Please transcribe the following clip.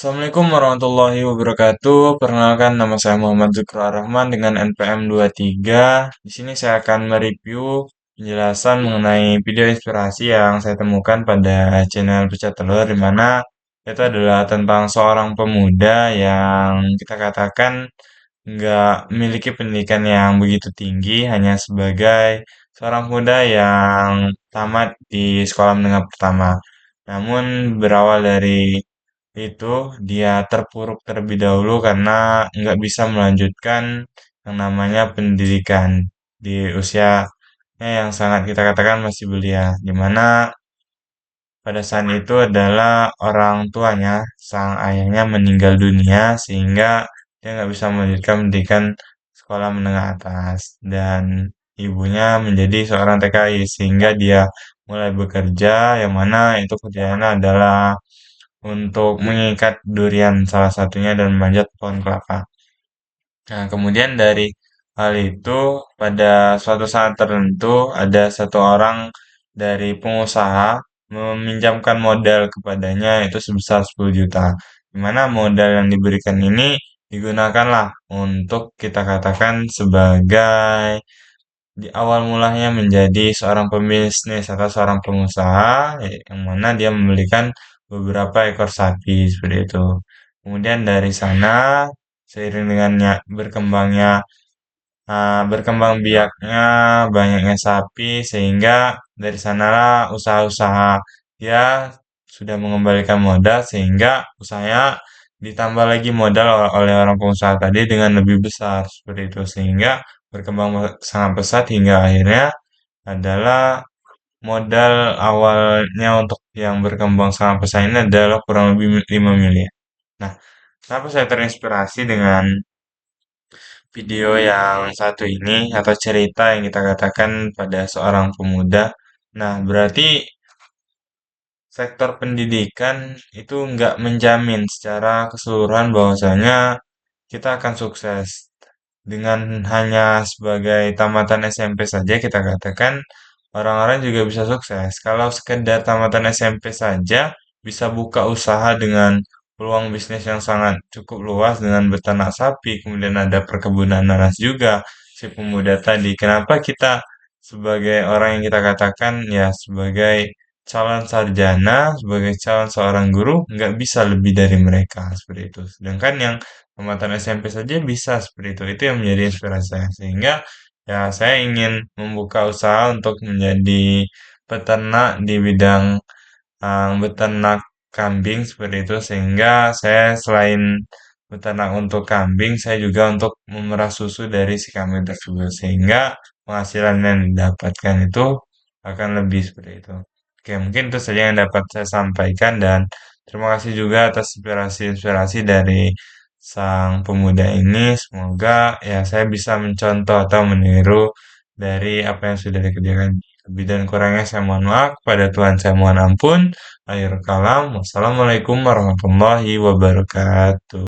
Assalamualaikum warahmatullahi wabarakatuh. Perkenalkan nama saya Muhammad Zukra Rahman dengan NPM 23. Di sini saya akan mereview penjelasan mengenai video inspirasi yang saya temukan pada channel Pecah Telur, di mana itu adalah tentang seorang pemuda yang kita katakan nggak memiliki pendidikan yang begitu tinggi, hanya sebagai seorang pemuda yang tamat di sekolah menengah pertama. Namun berawal dari itu dia terpuruk terlebih dahulu karena nggak bisa melanjutkan yang namanya pendidikan di usianya yang sangat kita katakan masih belia, di mana pada saat itu adalah orang tuanya, sang ayahnya meninggal dunia sehingga dia nggak bisa melanjutkan pendidikan sekolah menengah atas, dan ibunya menjadi seorang TKI sehingga dia mulai bekerja, yang mana itu kerjanya adalah untuk mengikat durian salah satunya dan memanjat pohon kelapa. Nah, kemudian dari hal itu pada suatu saat tertentu ada satu orang dari pengusaha meminjamkan modal kepadanya itu sebesar 10 juta. Di mana modal yang diberikan ini digunakanlah untuk kita katakan sebagai di awal mulanya menjadi seorang pembisnis atau seorang pengusaha, yang mana dia membelikan beberapa ekor sapi seperti itu. Kemudian dari sana seiring dengannya berkembang biaknya banyaknya sapi, sehingga dari sanalah usaha-usaha dia sudah mengembalikan modal, sehingga usahanya ditambah lagi modal oleh orang pengusaha tadi dengan lebih besar seperti itu, sehingga berkembang sangat pesat hingga akhirnya adalah modal awalnya untuk yang berkembang sangat pesat ini adalah kurang lebih 5 miliar. Nah, kenapa saya terinspirasi dengan video yang satu ini atau cerita yang kita katakan pada seorang pemuda? Nah, berarti sektor pendidikan itu nggak menjamin secara keseluruhan bahwasanya kita akan sukses. Dengan hanya sebagai tamatan SMP saja kita katakan orang-orang juga bisa sukses. Kalau sekedar tamatan SMP saja bisa buka usaha dengan peluang bisnis yang sangat cukup luas dengan beternak sapi, kemudian ada perkebunan nanas juga si pemuda tadi. Kenapa kita sebagai orang yang kita katakan ya sebagai calon sarjana, sebagai calon seorang guru nggak bisa lebih dari mereka seperti itu. Sedangkan yang tamatan SMP saja bisa seperti itu. Itu yang menjadi inspirasi saya. Sehingga ya saya ingin membuka usaha untuk menjadi peternak di bidang beternak kambing seperti itu, sehingga saya selain beternak untuk kambing, saya juga untuk memerah susu dari si kambing tersebut, sehingga penghasilan yang didapatkan itu akan lebih seperti itu. Oke, mungkin itu saja yang dapat saya sampaikan, dan terima kasih juga atas inspirasi-inspirasi dari sang pemuda ini. Semoga ya saya bisa mencontoh atau meniru dari apa yang sudah dikerjakan. Lebih dan kurangnya saya mohon maaf. Pada Tuhan saya mohon ampun. Akhir kalam. Wassalamualaikum warahmatullahi wabarakatuh.